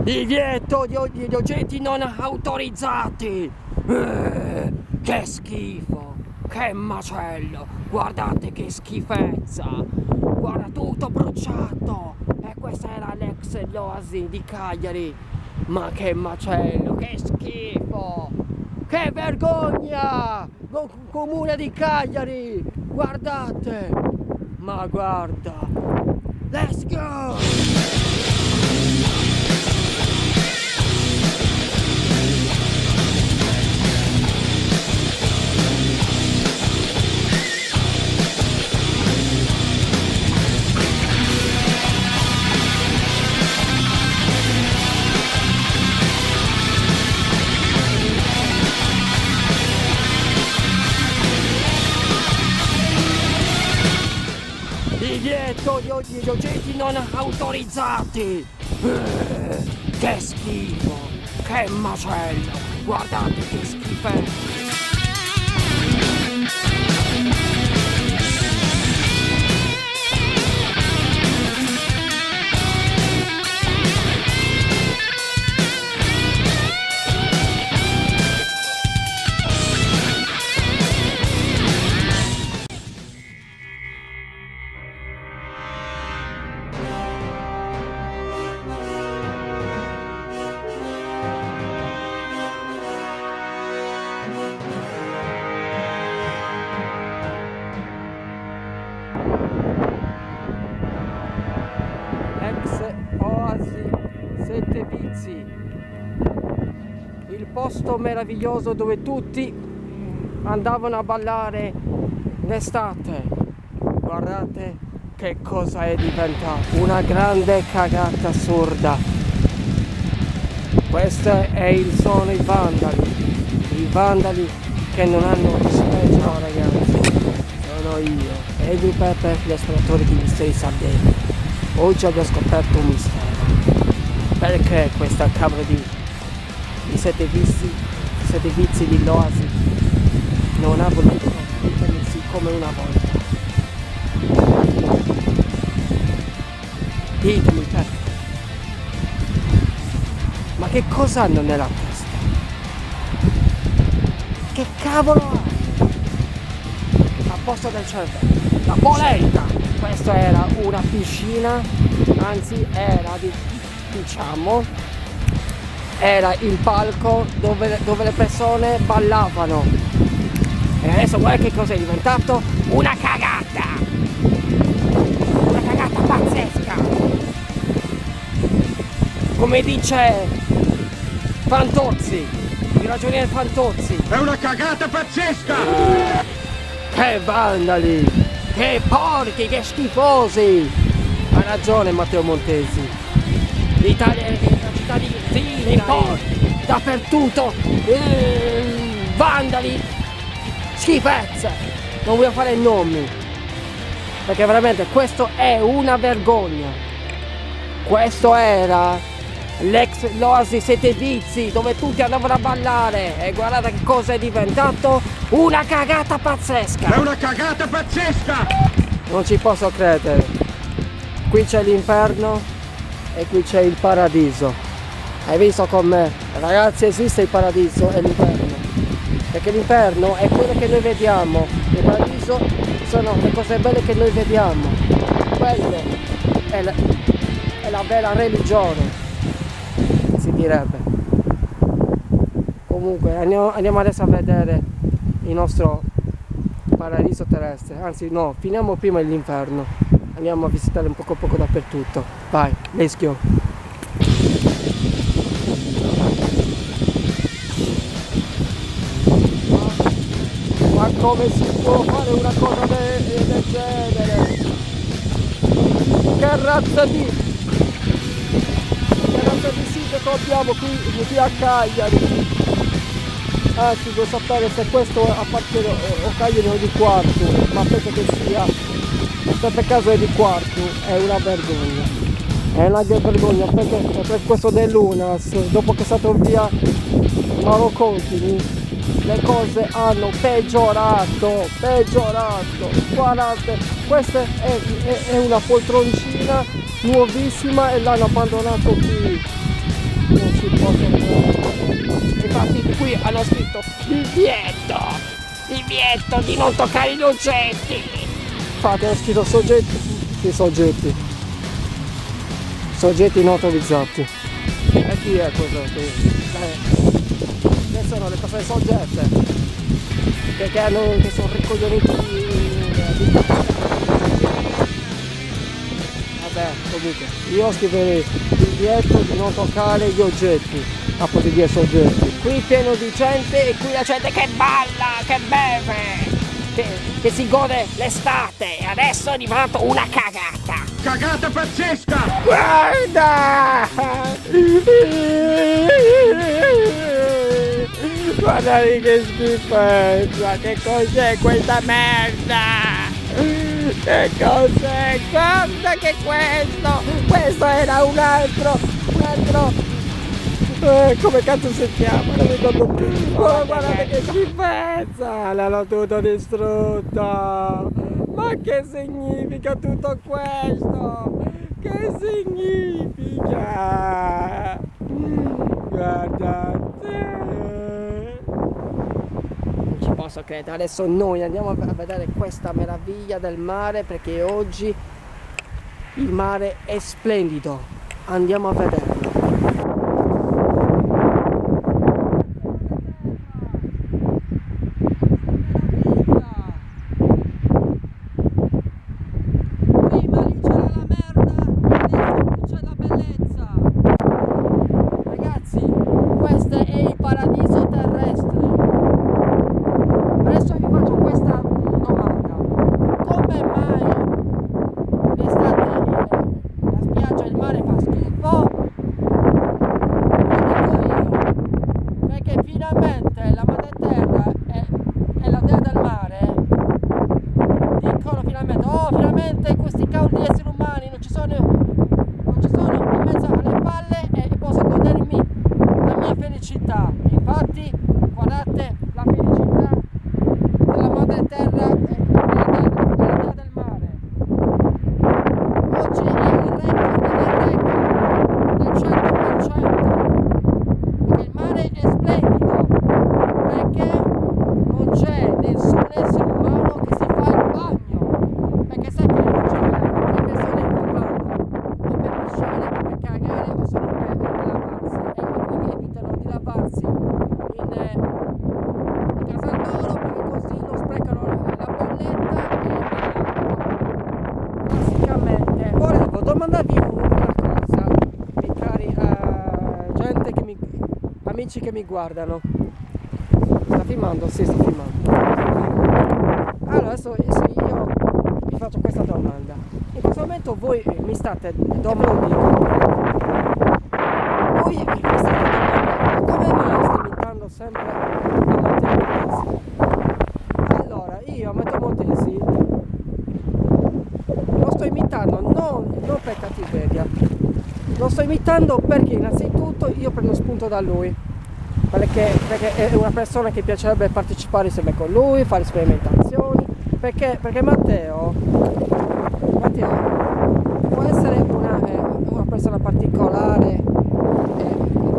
Divieto di oggetti non autorizzati. Che schifo, che macello, guardate che schifezza, guarda tutto bruciato. E questa era l'ex l'Oasi di Cagliari. Ma che macello, che schifo, che vergogna, comune di Cagliari, guardate, ma guarda, let's go! Divieto di oggetti non autorizzati. Che schifo, che macello, guardate che schifezza. Ex Oasi Sette Vizi, il posto meraviglioso dove tutti andavano a ballare l'estate. Guardate che cosa è diventato, una grande cagata assurda. Questo sono i vandali che non hanno rispetto, ragazzi. Sono io, Eddie Pepe, l'esploratore di misteri Sardegna. Oggi abbiamo scoperto un mistero. Perché questa cavolo di sette vizi di l'Oasi non ha voluto riprendersi come una volta? Ditemi perché. Ma che cosa hanno nella testa? Che cavolo ha? A posto del cervello. La polenta! Questa era una piscina, anzi era era il palco dove le persone ballavano. E adesso guarda che cosa è diventato? Una cagata! Una cagata pazzesca! Come dice Fantozzi, il ragioniere Fantozzi. È una cagata pazzesca! Che vandali! Che porchi, che schifosi! Ha ragione Matteo Montesi. L'Italia è una città di porchi, dappertutto, vandali, schifezze. Non voglio fare nomi, perché veramente questo è una vergogna. Questo era l'ex l'Oasi Sette Vizi, dove tutti andavano a ballare. E guardate che cosa è diventato, una cagata pazzesca. È una cagata pazzesca! Non ci posso credere. Qui c'è l'inferno e qui c'è il paradiso. Hai visto con me? Ragazzi, esiste il paradiso e l'inferno. Perché l'inferno è quello che noi vediamo. Il paradiso sono le cose belle che noi vediamo. Quello è la vera religione, si direbbe. Comunque andiamo adesso a vedere il nostro paradiso terrestre. Anzi no, finiamo prima l'inferno. Andiamo a visitare un poco dappertutto. Vai, let's go. Ma come si può fare una cosa del genere? Che razza di sito abbiamo qui a Cagliari? Anzi, devo sapere se questo appartiene o Cagliari o di Quartu, ma penso che sia, se per caso è di Quartu, è una vergogna. È una vergogna perché per questo dell'UNAS, dopo che è stato via Mauro Contini, le cose hanno peggiorato. Guardate, questa è una poltroncina nuovissima e l'hanno abbandonato qui. Infatti qui hanno scritto divieto di non toccare gli oggetti. Infatti hanno scritto soggetti non autorizzati. E chi è quello che sono le persone soggette che sono ricoglioniti di vabbè, comunque io scriverei divieto di non toccare gli oggetti a poter dire soggetti. Qui pieno di gente e qui la gente che balla, che beve, che si gode l'estate e adesso è diventato una cagata. Cagata pazzesca! Guarda! Guardate che schifezza! Che cos'è questa merda? Che cos'è? Guarda che questo era un altro come cazzo si chiama? Non mi ricordo più. Oh, guardate che schifezza! L'hanno tutto distrutta! Ma che significa tutto questo? Che significa? Guardate! Non ci posso credere. Adesso noi andiamo a vedere questa meraviglia del mare perché oggi il mare è splendido. Andiamo a vederlo. Finalmente questi cavoli di esseri umani non ci sono in mezzo alle palle e posso godermi la mia felicità. Infatti guardate la felicità della madre terra e della dea del mare. Oggi è il record del 100% perché il mare è splendido, perché non c'è nessun essere umano che si fa il bagno. Perché sai che non c'è le persone che vanno o per pisciare o per cagare o solo per lavarsi e quindi evitano di lavarsi in casa loro perché così non sprecano la bolletta e classicamente. Volevo domandarvi una cosa, miei cari amici che mi guardano. Sta filmando? Sì, sta filmando. Allora adesso io vi faccio questa domanda. In questo momento voi mi state, dove lo dico? Voi mi state domandando come mai sto imitando sempre a Matteo Montesi? Allora, io a Matteo Montesi lo sto imitando non per cattiveria, lo sto imitando perché innanzitutto io prendo spunto da lui. Perché è una persona che piacerebbe partecipare insieme con lui, fare sperimentazioni. Perché Matteo può essere una persona particolare,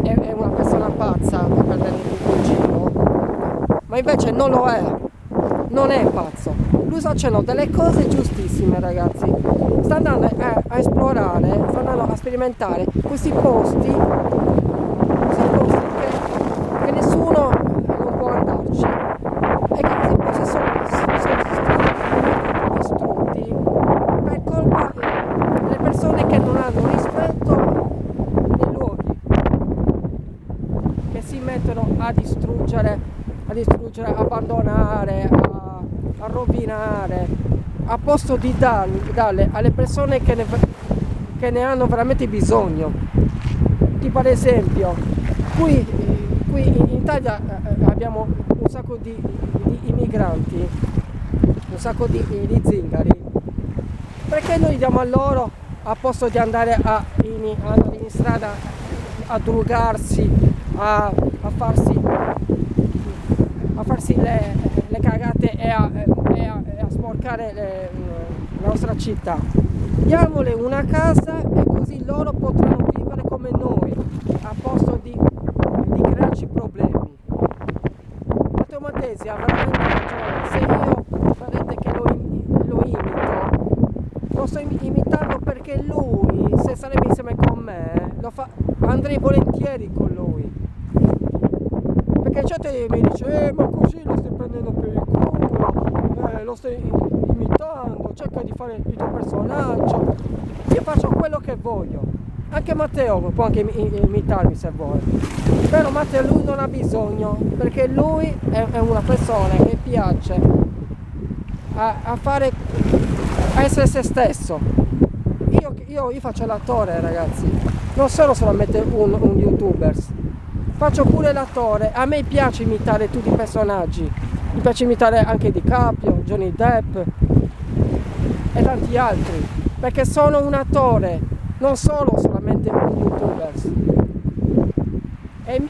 è una persona pazza per prendere in giro, ma invece non lo è, non è pazzo. Lui sta facendo delle cose giustissime, ragazzi. Sta andando a esplorare, sta andando a sperimentare questi posti che nessuno non può andarci e che questi posti sono distrutti per colpa delle persone che non hanno rispetto dei luoghi, che si mettono a distruggere, a abbandonare, a rovinare, a posto di darle alle persone che ne hanno veramente bisogno. Tipo ad esempio qui in Italia abbiamo un sacco di immigranti, un sacco di zingari. Perché noi diamo a loro, a posto di andare in strada a drogarsi, a farsi le cagate e a sporcare la nostra città? Diamole una casa e così loro potranno vivere come noi, a posto di Easy ha veramente ragione. Se io vedete che lo imito, lo sto imitando perché lui, se sarebbe insieme con me, andrei volentieri con lui. Perché gente mi dice, ma così lo stai prendendo per il culo, lo stai imitando, cerca di fare il tuo personaggio. Io faccio quello che voglio. Anche Matteo può anche imitarmi se vuole. Però Matteo lui non ha bisogno, perché lui è una persona che piace a essere se stesso. Io faccio l'attore, ragazzi, non sono solamente un youtuber, faccio pure l'attore. A me piace imitare tutti i personaggi, mi piace imitare anche DiCaprio, Johnny Depp e tanti altri, perché sono un attore, non sono solamente un youtuber. È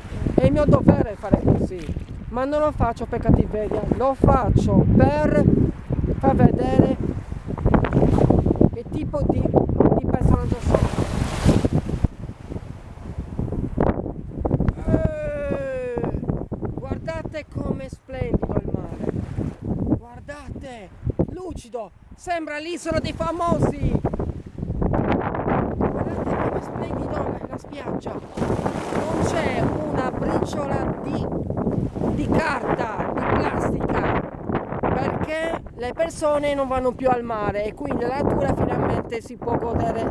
il mio dovere fare così, ma non lo faccio per cattiveria, lo faccio per far vedere che tipo di personaggio sono. Guardate com'è splendido il mare, guardate, lucido, sembra l'isola dei famosi. Guardate com'è splendido la spiaggia, non c'è una briciola di carta, di plastica, perché le persone non vanno più al mare e quindi la natura finalmente si può godere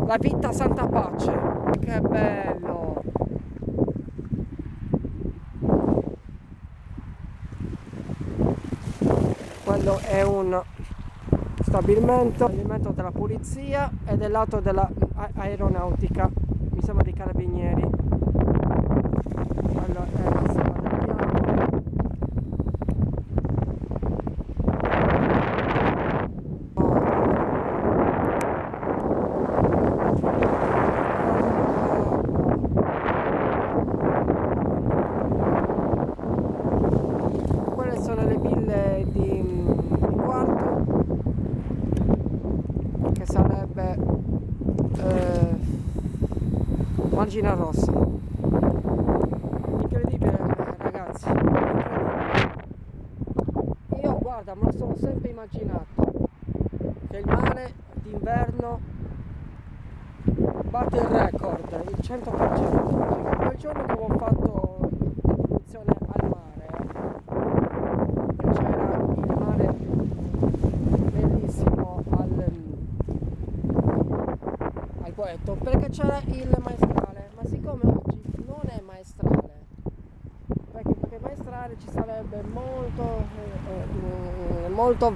la vita a santa pace. Che bello! Quello è un stabilimento della polizia e del lato dell'aeronautica, mi sembra dei carabinieri. Quello è la sala del piano. Quelle sono le ville di quarto, che sarebbe Margine Rossa. Incredibile, ragazzi, incredibile. Io guarda, me lo sono sempre immaginato che il mare d'inverno batte il record, il 100%. Quel giorno che avevo fatto la produzione al mare, che c'era il mare bellissimo al Poetto, perché c'era il maestrale, ma siccome oggi non è maestrale, perché maestrale ci sarebbe molto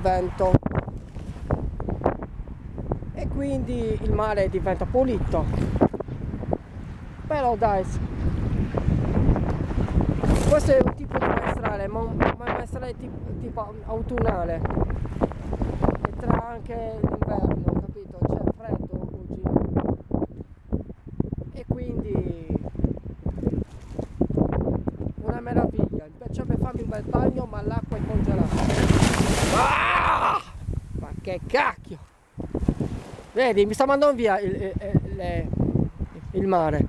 vento e quindi il mare diventa pulito. Però dai, questo è un tipo di maestrale, ma un maestrale tipo autunnale, e tra anche l'inverno, capito? C'è freddo oggi e quindi una meraviglia. Mi piacerebbe farmi un bel bagno, ma l'acqua è congelata. Ah! Ma che cacchio! Vedi, mi sta mandando via il mare.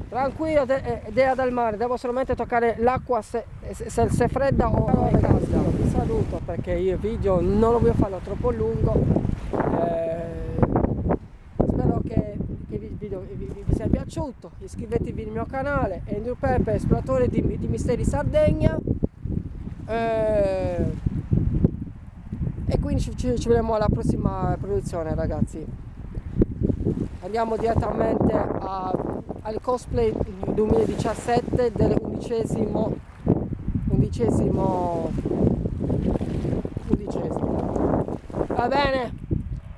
Tranquillo, Dea del mare, devo solamente toccare l'acqua se è fredda o è calda. Vi saluto perché il video non lo voglio farlo troppo lungo. Spero che il video vi sia piaciuto. Iscrivetevi al mio canale, Andrew Pepe, esploratore di Misteri Sardegna. E quindi ci vediamo alla prossima produzione, ragazzi. Andiamo direttamente al cosplay 2017 dell'11º. Va bene,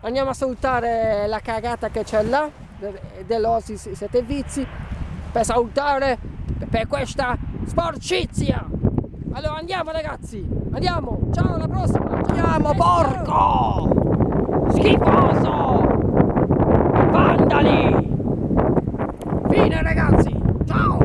andiamo a salutare la cagata che c'è là dell'Osi 7 Vizi, per salutare per questa sporcizia. Allora andiamo, ragazzi, andiamo, ciao, alla prossima. Andiamo, porco schifoso, vandali, fine, ragazzi, ciao.